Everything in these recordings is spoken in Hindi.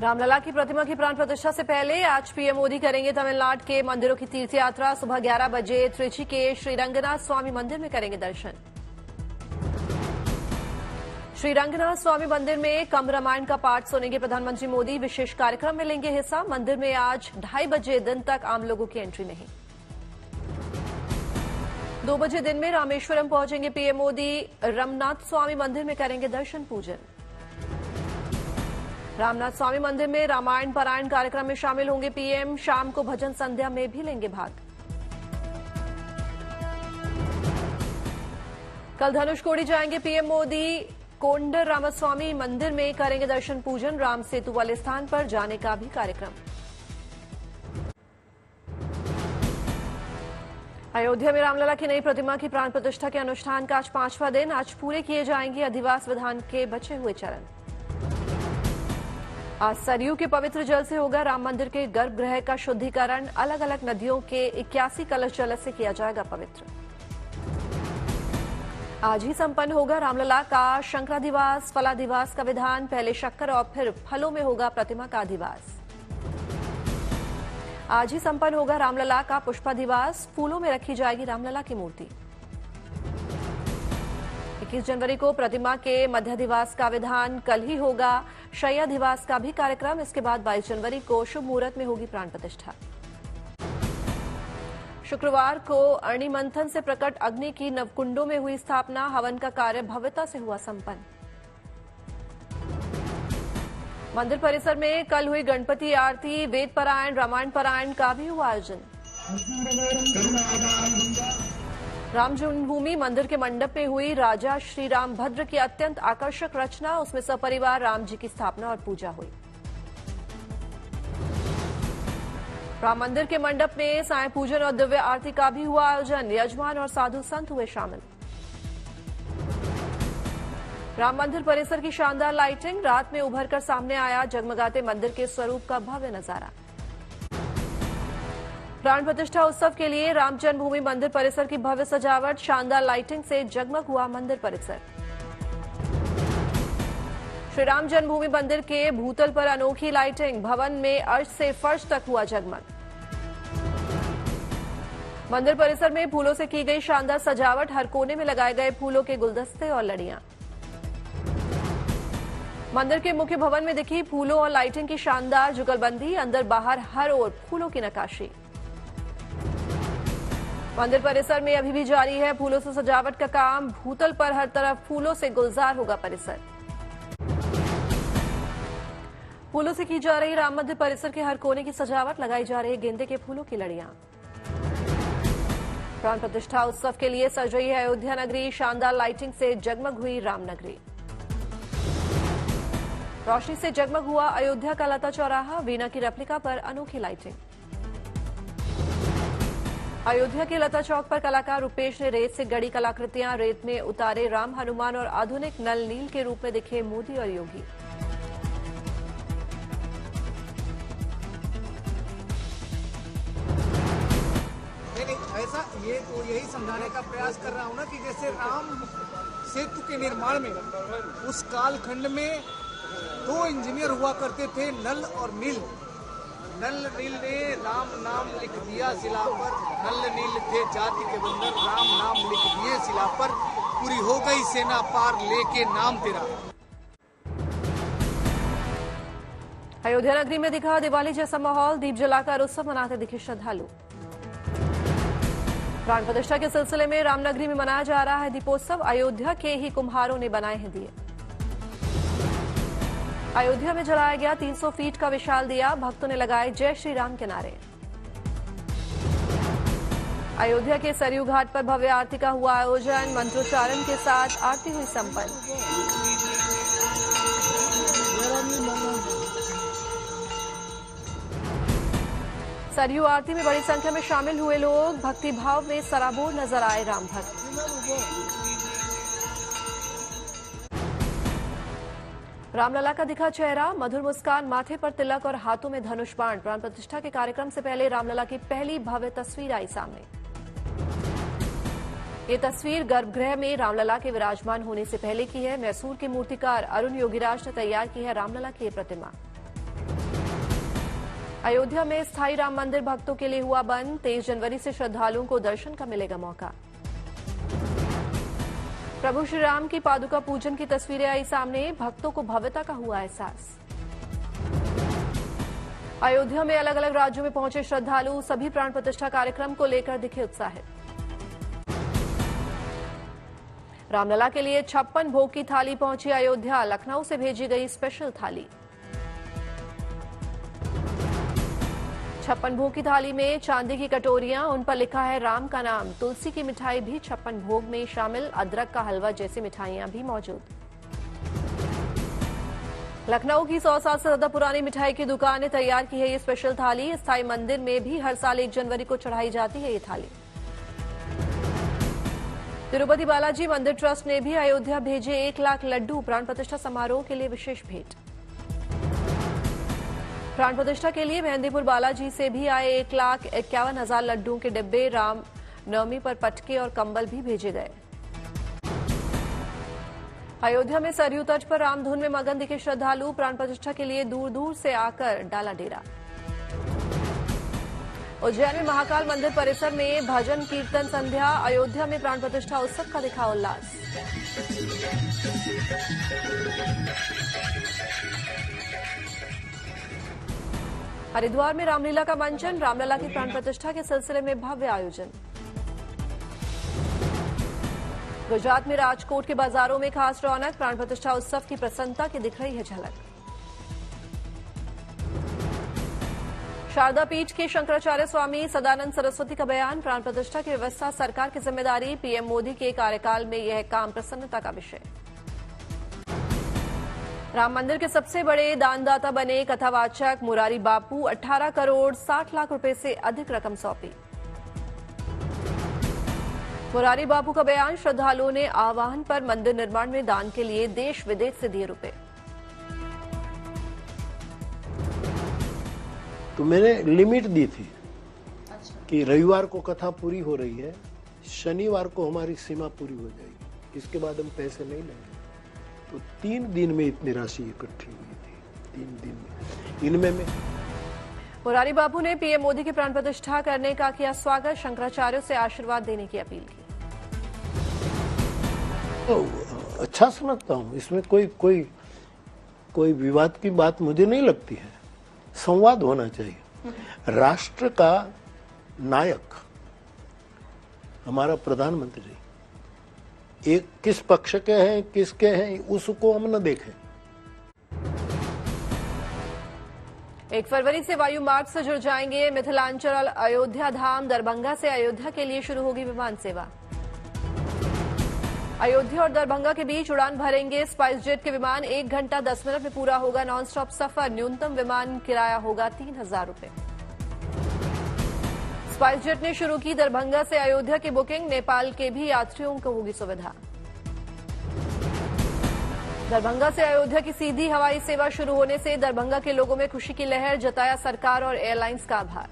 रामलला की प्रतिमा की प्राण प्रतिष्ठा से पहले आज पीएम मोदी करेंगे तमिलनाडु के मंदिरों की तीर्थ यात्रा। सुबह 11 बजे त्रिची के श्री रंगनाथ स्वामी मंदिर में करेंगे दर्शन। श्री रंगनाथ स्वामी मंदिर में कम्ब रामायण का पाठ सुनेंगे प्रधानमंत्री मोदी। विशेष कार्यक्रम में लेंगे हिस्सा। मंदिर में आज 2:30 बजे दिन तक आम लोगों की एंट्री नहीं। 2 बजे दिन में रामेश्वरम पहुंचेंगे पीएम मोदी। रमनाथ स्वामी मंदिर में करेंगे दर्शन पूजन। रामनाथ स्वामी मंदिर में रामायण पारायण कार्यक्रम में शामिल होंगे पीएम। शाम को भजन संध्या में भी लेंगे भाग। कल धनुषकोडी जाएंगे पीएम मोदी। कोंडर रामास्वामी मंदिर में करेंगे दर्शन पूजन। राम सेतु वाले स्थान पर जाने का भी कार्यक्रम। अयोध्या में रामलला की नई प्रतिमा की प्राण प्रतिष्ठा के अनुष्ठान का आज 5वां दिन। आज पूरे किए जाएंगे अधिवास विधान के बचे हुए चरण। आज सरयू के पवित्र जल से होगा राम मंदिर के गर्भगृह का शुद्धिकरण। अलग अलग नदियों के 81 कलश जल से किया जाएगा पवित्र। आज ही संपन्न होगा रामलला का शंकराधिवास फलाधिवास का विधान। पहले शक्कर और फिर फलों में होगा प्रतिमा का अधिवास। आज ही संपन्न होगा रामलला का पुष्पाधिवास। फूलों में रखी जाएगी रामलला की मूर्ति। 21 जनवरी को प्रतिमा के मध्याधिवास का विधान। कल ही होगा शय्याधिवास का भी कार्यक्रम। इसके बाद 22 जनवरी को शुभ मुहूर्त में होगी प्राण प्रतिष्ठा। शुक्रवार को अरणि मंथन से प्रकट अग्नि की नवकुंडों में हुई स्थापना। हवन का कार्य भव्यता से हुआ संपन्न। मंदिर परिसर में कल हुई गणपति आरती। वेद पारायण रामायण पारायण का भी हुआ आयोजन। राम जन्मभूमि मंदिर के मंडप में हुई राजा श्री राम भद्र की अत्यंत आकर्षक रचना। उसमें सपरिवार राम जी की स्थापना और पूजा हुई। राम मंदिर के मंडप में सायं पूजन और दिव्य आरती का भी हुआ आयोजन। यजमान और साधु संत हुए शामिल। राम मंदिर परिसर की शानदार लाइटिंग। रात में उभर कर सामने आया जगमगाते मंदिर के स्वरूप का भव्य नजारा। प्राण प्रतिष्ठा उत्सव के लिए राम जन्मभूमि मंदिर परिसर की भव्य सजावट। शानदार लाइटिंग से जगमग हुआ मंदिर परिसर। श्री राम जन्मभूमि मंदिर के भूतल पर अनोखी लाइटिंग। भवन में अर्श से फर्श तक हुआ जगमग। मंदिर परिसर में फूलों से की गई शानदार सजावट। हर कोने में लगाए गए फूलों के गुलदस्ते और लड़ियां। मंदिर के मुख्य भवन में दिखी फूलों और लाइटिंग की शानदार जुगलबंदी। अंदर बाहर हर ओर फूलों की नक्काशी। मंदिर परिसर में अभी भी जारी है फूलों से सजावट का काम। भूतल पर हर तरफ फूलों से गुलजार होगा परिसर। फूलों से की जा रही राम मंदिर परिसर के हर कोने की सजावट। लगाई जा रही गेंदे के फूलों की लड़ियां। प्राण प्रतिष्ठा उत्सव के लिए सज रही है अयोध्या नगरी। शानदार लाइटिंग से जगमग हुई रामनगरी। रोशनी से जगमग हुआ अयोध्या का लता चौराहा। वीणा की रेप्लिका पर अनोखी लाइटिंग। अयोध्या के लता चौक पर कलाकार रुपेश ने रेत से गढ़ी कलाकृतियां। रेत में उतारे राम हनुमान और आधुनिक नल नील के रूप में दिखे मोदी और योगी। ऐसा ये तो यही समझाने का प्रयास कर रहा हूं ना कि जैसे राम सेतु के निर्माण में उस कालखंड में 2 इंजीनियर हुआ करते थे, नल और नील। नल नील ने राम नाम लिख दिया शिला पर। नल नील थे जाति के बंदर। राम नाम लिख दिए शिला पर। पूरी हो गई सेना पार लेके नाम तेरा। अयोध्या नगरी में दिखा दिवाली जैसा माहौल। दीप जलाकर उत्सव मनाते दिखे श्रद्धालु। प्राण प्रतिष्ठा के सिलसिले में रामनगरी में मनाया जा रहा है दीपोत्सव। अयोध्या के ही कुम्हारों ने बनाए हैं दिए। अयोध्या में जलाया गया 300 फीट का विशाल दिया। भक्तों ने लगाए जय श्री राम के नारे। अयोध्या के सरयू घाट पर भव्य आरती का हुआ आयोजन। मंत्रोच्चारण के साथ आरती हुई संपन्न। सरयू आरती में बड़ी संख्या में शामिल हुए लोग। भक्ति भाव में सराबोर नजर आए राम भक्त। रामलला का दिखा चेहरा। मधुर मुस्कान, माथे पर तिलक और हाथों में धनुष बाण। प्राण प्रतिष्ठा के कार्यक्रम से पहले रामलला की पहली भव्य तस्वीर आई सामने। ये तस्वीर गर्भगृह में रामलला के विराजमान होने से पहले की है। मैसूर के मूर्तिकार अरुण योगीराज ने तैयार की है रामलला की ये प्रतिमा। अयोध्या में स्थायी राम मंदिर भक्तों के लिए हुआ बंद। 23 जनवरी से श्रद्धालुओं को दर्शन का मिलेगा मौका। प्रभु श्री राम की पादुका पूजन की तस्वीरें आई सामने। भक्तों को भव्यता का हुआ एहसास। अयोध्या में अलग अलग राज्यों में पहुंचे श्रद्धालु। सभी प्राण प्रतिष्ठा कार्यक्रम को लेकर दिखे उत्साहित। रामलला के लिए 56 भोग की थाली पहुंची अयोध्या। लखनऊ से भेजी गई स्पेशल थाली। 56 भोग की थाली में चांदी की कटोरियां, उन पर लिखा है राम का नाम। तुलसी की मिठाई भी 56 भोग में शामिल। अदरक का हलवा जैसी मिठाइयां भी मौजूद। लखनऊ की 100 साल से ज्यादा पुरानी मिठाई की दुकान ने तैयार की है ये स्पेशल थाली। स्थायी मंदिर में भी हर साल 1 जनवरी को चढ़ाई जाती है ये थाली। तिरुपति बालाजी मंदिर ट्रस्ट ने भी अयोध्या भेजे 1 लाख लड्डू। प्राण प्रतिष्ठा समारोह के लिए विशेष भेंट। प्राण प्रतिष्ठा के लिए मेहंदीपुर बालाजी से भी आए 1,51,000 लड्डुओं के डिब्बे। राम नवमी पर पटके और कंबल भी भेजे गए। अयोध्या में सरयू तट पर रामधुन में मगन दिखे श्रद्धालु। प्राण प्रतिष्ठा के लिए दूर दूर से आकर डाला डेरा। उज्जैन में महाकाल मंदिर परिसर में भजन कीर्तन संध्या। अयोध्या में प्राण प्रतिष्ठा उत्सव का दिखा उल्लास। हरिद्वार में रामलीला का मंचन। रामलला की प्राण प्रतिष्ठा के सिलसिले में भव्य आयोजन। गुजरात में राजकोट के बाजारों में खास रौनक। प्राण प्रतिष्ठा उत्सव की प्रसन्नता की दिख रही है झलक। शारदा पीठ के शंकराचार्य स्वामी सदानंद सरस्वती का बयान। प्राण प्रतिष्ठा की व्यवस्था सरकार की जिम्मेदारी। पीएम मोदी के कार्यकाल में यह काम प्रसन्नता का विषय। राम मंदिर के सबसे बड़े दानदाता बने कथावाचक मुरारी बापू। 18 करोड़ 60 लाख रुपए से अधिक रकम सौंपी। मुरारी बापू का बयान। श्रद्धालुओं ने आह्वान पर मंदिर निर्माण में दान के लिए देश विदेश से दिए रुपए। तो मैंने लिमिट दी थी कि रविवार को कथा पूरी हो रही है, शनिवार को हमारी सीमा पूरी हो जाएगी, इसके बाद हम पैसे नहीं लेंगे। तो 3 दिन में इतनी राशि इकट्ठी हुई थी। 3 दिन में। इनमें मैं मुरारी बापू ने पीएम मोदी की प्राण प्रतिष्ठा करने का किया स्वागत। शंकराचार्यों से आशीर्वाद देने की अपील की। तो अच्छा समझता हूँ, इसमें कोई विवाद की बात मुझे नहीं लगती है। संवाद होना चाहिए। राष्ट्र का नायक हमारा प्रधानमंत्री एक किस पक्ष के हैं, किसके हैं, उसको हम न देखें। 1 फरवरी से वायु मार्ग से जुड़ जाएंगे मिथिलांचल अयोध्या धाम। दरभंगा से अयोध्या के लिए शुरू होगी विमान सेवा। अयोध्या और दरभंगा के बीच उड़ान भरेंगे स्पाइस जेट के विमान। 1 घंटा 10 मिनट में पूरा होगा नॉन स्टॉप सफर। न्यूनतम विमान किराया होगा 3,000 रुपए। स्पाइस जेट ने शुरू की दरभंगा से अयोध्या की बुकिंग। नेपाल के भी यात्रियों को होगी सुविधा। दरभंगा से अयोध्या की सीधी हवाई सेवा शुरू होने से दरभंगा के लोगों में खुशी की लहर। जताया सरकार और एयरलाइंस का आभार।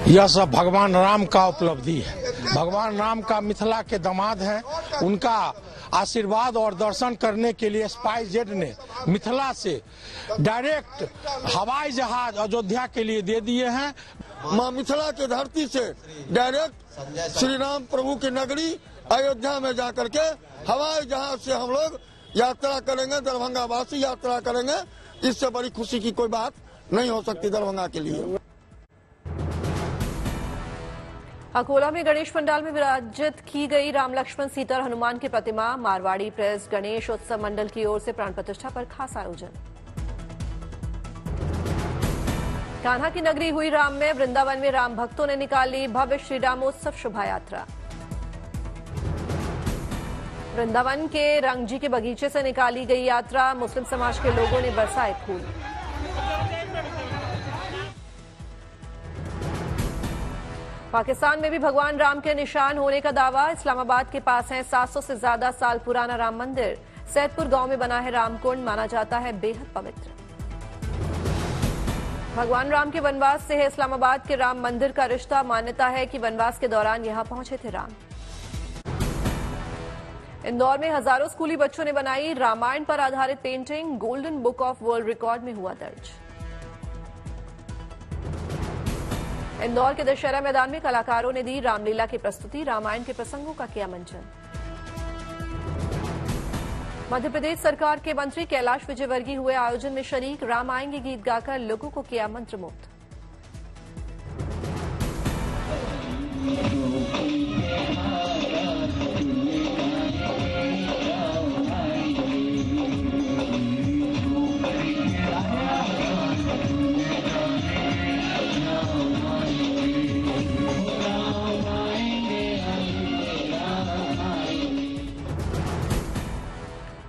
यह सब भगवान राम का उपलब्धि है। भगवान राम का मिथिला के दामाद हैं, उनका आशीर्वाद और दर्शन करने के लिए स्पाइस जेट ने मिथिला से डायरेक्ट हवाई जहाज अयोध्या के लिए दे दिए हैं। मां मिथिला की धरती से डायरेक्ट श्री राम प्रभु की नगरी अयोध्या में जाकर के हवाई जहाज से हम लोग यात्रा करेंगे। दरभंगा वासी यात्रा करेंगे। इससे बड़ी खुशी की कोई बात नहीं हो सकती दरभंगा के लिए। अकोला में गणेश पंडाल में विराजित की गई राम लक्ष्मण सीता और हनुमान की प्रतिमा। मारवाड़ी प्रेस गणेश उत्सव मंडल की ओर से प्राण प्रतिष्ठा पर खास आयोजन। कान्हा की नगरी हुई राम में। वृंदावन में राम भक्तों ने निकाली भव्य श्री रामोत्सव शोभा यात्रा। वृंदावन के रंगजी के बगीचे से निकाली गई यात्रा। मुस्लिम समाज के लोगों ने बरसाए फूल। पाकिस्तान में भी भगवान राम के निशान होने का दावा। इस्लामाबाद के पास है 700 से ज्यादा साल पुराना राम मंदिर। सैदपुर गांव में बना है रामकुंड, माना जाता है बेहद पवित्र। भगवान राम के वनवास से है इस्लामाबाद के राम मंदिर का रिश्ता। मान्यता है कि वनवास के दौरान यहां पहुंचे थे राम। इंदौर में हजारों स्कूली बच्चों ने बनाई रामायण पर आधारित painting, golden book of world record में हुआ दर्ज। इंदौर के दशहरा मैदान में कलाकारों ने दी रामलीला की प्रस्तुति, रामायण के प्रसंगों का किया मंचन। मध्य प्रदेश सरकार के मंत्री कैलाश विजयवर्गीय हुए आयोजन में शरीक, राम आएंगे गीत गाकर लोगों को किया मंत्रमुग्ध।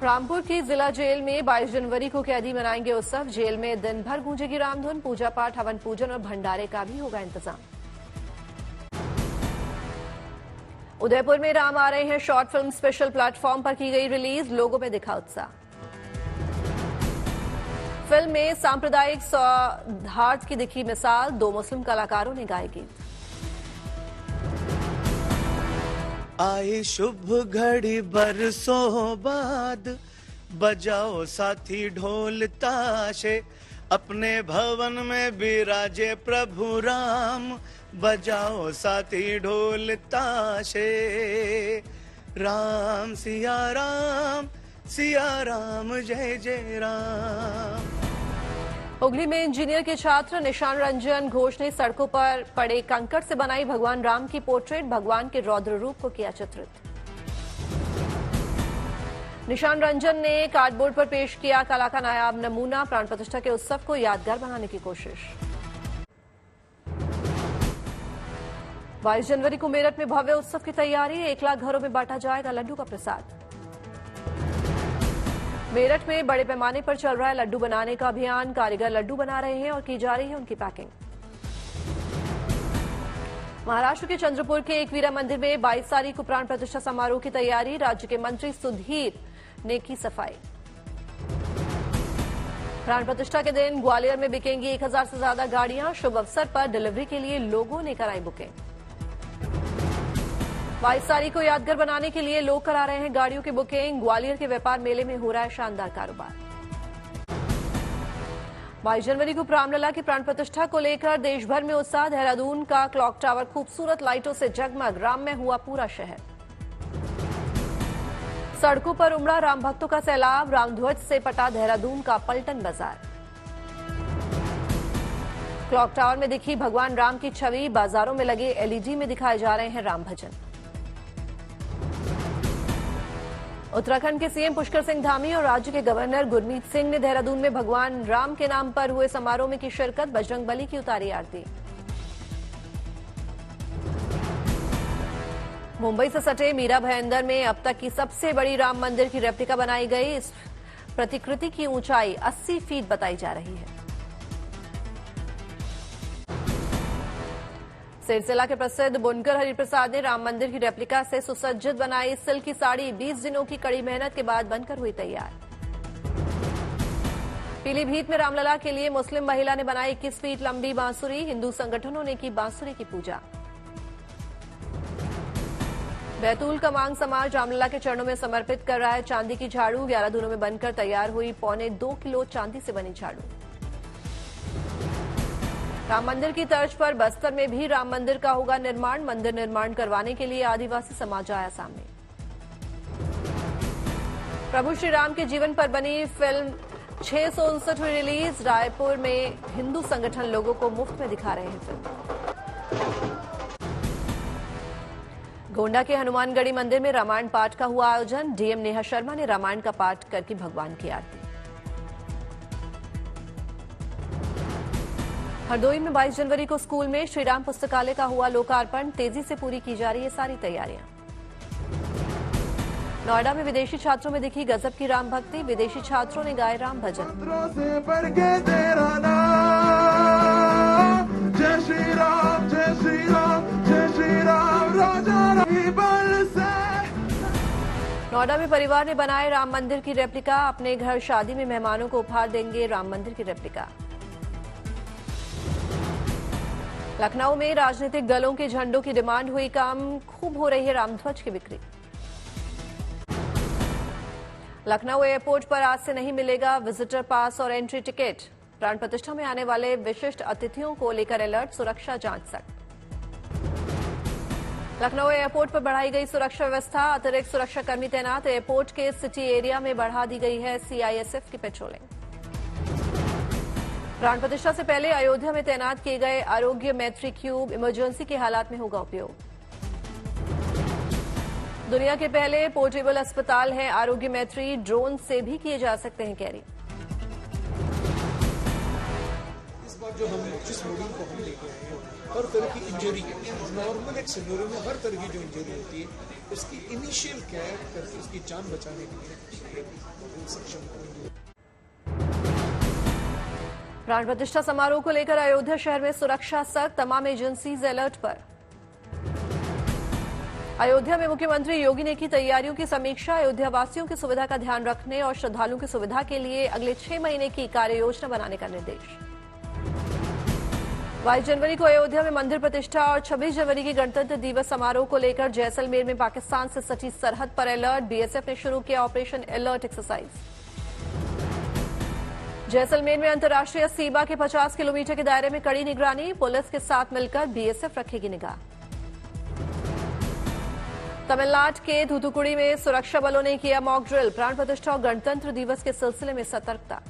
रामपुर की जिला जेल में 22 जनवरी को कैदी मनाएंगे उत्सव। जेल में दिन भर गूंजेगी रामधुन, पूजा पाठ, हवन पूजन और भंडारे का भी होगा इंतजाम। उदयपुर में राम आ रहे हैं शॉर्ट फिल्म स्पेशल प्लेटफॉर्म पर की गई रिलीज, लोगों में दिखा उत्साह। फिल्म में सांप्रदायिक सौहार्द की दिखी मिसाल, 2 मुस्लिम कलाकारों ने गाए गीत। आई शुभ घड़ी बरसों बाद, बजाओ साथी ढोल ताशे, अपने भवन में विराजे प्रभु राम, बजाओ साथी ढोल ताशे। राम सिया राम जय जय राम। हुगली में इंजीनियर के छात्र निशान रंजन घोष ने सड़कों पर पड़े कंकड़ से बनाई भगवान राम की पोर्ट्रेट, भगवान के रौद्र रूप को किया चित्रित। निशान रंजन ने कार्डबोर्ड पर पेश किया कला का नायाब नमूना, प्राण प्रतिष्ठा के उत्सव को यादगार बनाने की कोशिश। 22 जनवरी को मेरठ में भव्य उत्सव की तैयारी, 1 लाख घरों में बांटा जाएगा लड्डू का प्रसाद। मेरठ में बड़े पैमाने पर चल रहा है लड्डू बनाने का अभियान, कारीगर लड्डू बना रहे हैं और की जा रही है उनकी पैकिंग। महाराष्ट्र के चंद्रपुर के एकवीरा मंदिर में 22 तारीख को प्राण प्रतिष्ठा समारोह की तैयारी, राज्य के मंत्री सुधीर ने की सफाई। प्राण प्रतिष्ठा के दिन ग्वालियर में बिकेंगी 1000 से ज्यादा गाड़ियां, शुभ अवसर पर डिलीवरी के लिए लोगों ने कराई बुकिंग। 22 तारीख को यादगार बनाने के लिए लोग करा रहे हैं गाड़ियों की बुकिंग, ग्वालियर के व्यापार मेले में हो रहा है शानदार कारोबार। 22 जनवरी को रामलला की प्राण प्रतिष्ठा को लेकर देश भर में उत्साह, देहरादून का क्लॉक टावर खूबसूरत लाइटों से जगमग, राम में हुआ पूरा शहर। सड़कों पर उमड़ा राम भक्तों का सैलाब, रामध्वज से पटा देहरादून का पलटन बाजार। क्लॉक टावर में दिखी भगवान राम की छवि, बाजारों में लगे एलईडी में दिखाए जा रहे हैं राम भजन। उत्तराखंड के सीएम पुष्कर सिंह धामी और राज्य के गवर्नर गुरमीत सिंह ने देहरादून में भगवान राम के नाम पर हुए समारोह में की शिरकत, बजरंगबली की उतारी आरती। मुंबई से सटे मीरा भयंदर में अब तक की सबसे बड़ी राम मंदिर की रेप्लिका बनाई गई, इस प्रतिकृति की ऊंचाई 80 फीट बताई जा रही है। सिरसिला के प्रसिद्ध बुनकर हरिप्रसाद ने राम मंदिर की रेप्लिका से सुसज्जित बनाई सिल्क की साड़ी, 20 दिनों की कड़ी मेहनत के बाद बनकर हुई तैयार। पीलीभीत में रामलला के लिए मुस्लिम महिला ने बनाई 21 फीट लंबी बांसुरी, हिंदू संगठनों ने की बांसुरी की पूजा। बैतूल का मांग समाज रामलला के चरणों में समर्पित कर रहा है चांदी की झाड़ू, 11 दिनों में बनकर तैयार हुई 2.25 किलो चांदी से बनी झाड़ू। राम मंदिर की तर्ज पर बस्तर में भी राम मंदिर का होगा निर्माण, मंदिर निर्माण करवाने के लिए आदिवासी समाज आया सामने। प्रभु श्री राम के जीवन पर बनी फिल्म 659 रिलीज, रायपुर में हिंदू संगठन लोगों को मुफ्त में दिखा रहे हैं फिल्म। गोंडा के हनुमानगढ़ी मंदिर में रामायण पाठ का हुआ आयोजन, डीएम नेहा शर्मा ने रामायण का पाठ करके भगवान की आरती। हरदोई में 22 जनवरी को स्कूल में श्रीराम पुस्तकालय का हुआ लोकार्पण, तेजी से पूरी की जा रही है सारी तैयारियां। नोएडा में विदेशी छात्रों में दिखी गजब की राम भक्ति, विदेशी छात्रों ने गाए राम भजन। जय श्री राम जय श्री राम जय श्री राम राजा बल से। नोएडा में परिवार ने बनाए राम मंदिर की रेप्लिका, अपने घर शादी में मेहमानों को उपहार देंगे राम मंदिर की रेप्लिका। लखनऊ में राजनीतिक दलों के झंडों की डिमांड हुई कम, खूब हो रही है रामध्वज की बिक्री। लखनऊ एयरपोर्ट पर आज से नहीं मिलेगा विजिटर पास और एंट्री टिकट। प्राण प्रतिष्ठा में आने वाले विशिष्ट अतिथियों को लेकर अलर्ट, सुरक्षा जांच सख्त। लखनऊ एयरपोर्ट पर बढ़ाई गई सुरक्षा व्यवस्था, अतिरिक्त सुरक्षाकर्मी तैनात। एयरपोर्ट के सिटी एरिया में बढ़ा दी गई है सीआईएसएफ की पेट्रोलिंग। प्राण प्रतिष्ठा से पहले अयोध्या में तैनात किए गए आरोग्य मैत्री क्यूब इमरजेंसी के हालात में होगा उपयोग। दुनिया के पहले पोर्टेबल अस्पताल है आरोग्य मैत्री, ड्रोन से भी किए जा सकते हैं कैरी। इस बार जो हम जिस मॉड्यूल को हम लेके आए हैं, हर तरह की इंजरी, नॉर्मल एक सिनेरियो में हर तरह की जो इंजरी होती है उसकी इनिशियल केयर करके उसकी जान बचाने के लिए सक्षम होंगे। प्राण प्रतिष्ठा समारोह को लेकर अयोध्या शहर में सुरक्षा सख्त, तमाम एजेंसीज अलर्ट पर। अयोध्या में मुख्यमंत्री योगी ने की तैयारियों की समीक्षा, अयोध्या वासियों की सुविधा का ध्यान रखने और श्रद्धालुओं की सुविधा के लिए अगले 6 महीने की कार्य योजना बनाने का निर्देश। 22 जनवरी को अयोध्या में मंदिर प्रतिष्ठा और 26 जनवरी के गणतंत्र दिवस समारोह को लेकर जैसलमेर में पाकिस्तान से सटी सरहद पर अलर्ट, बीएसएफ ने शुरू किया ऑपरेशन अलर्ट एक्सरसाइज। जैसलमेर में अंतर्राष्ट्रीय सीमा के 50 किलोमीटर के दायरे में कड़ी निगरानी, पुलिस के साथ मिलकर बीएसएफ रखेगी निगाह। तमिलनाडु के थूथुकुड़ी में सुरक्षा बलों ने किया मॉक ड्रिल, प्राण प्रतिष्ठा और गणतंत्र दिवस के सिलसिले में सतर्कता।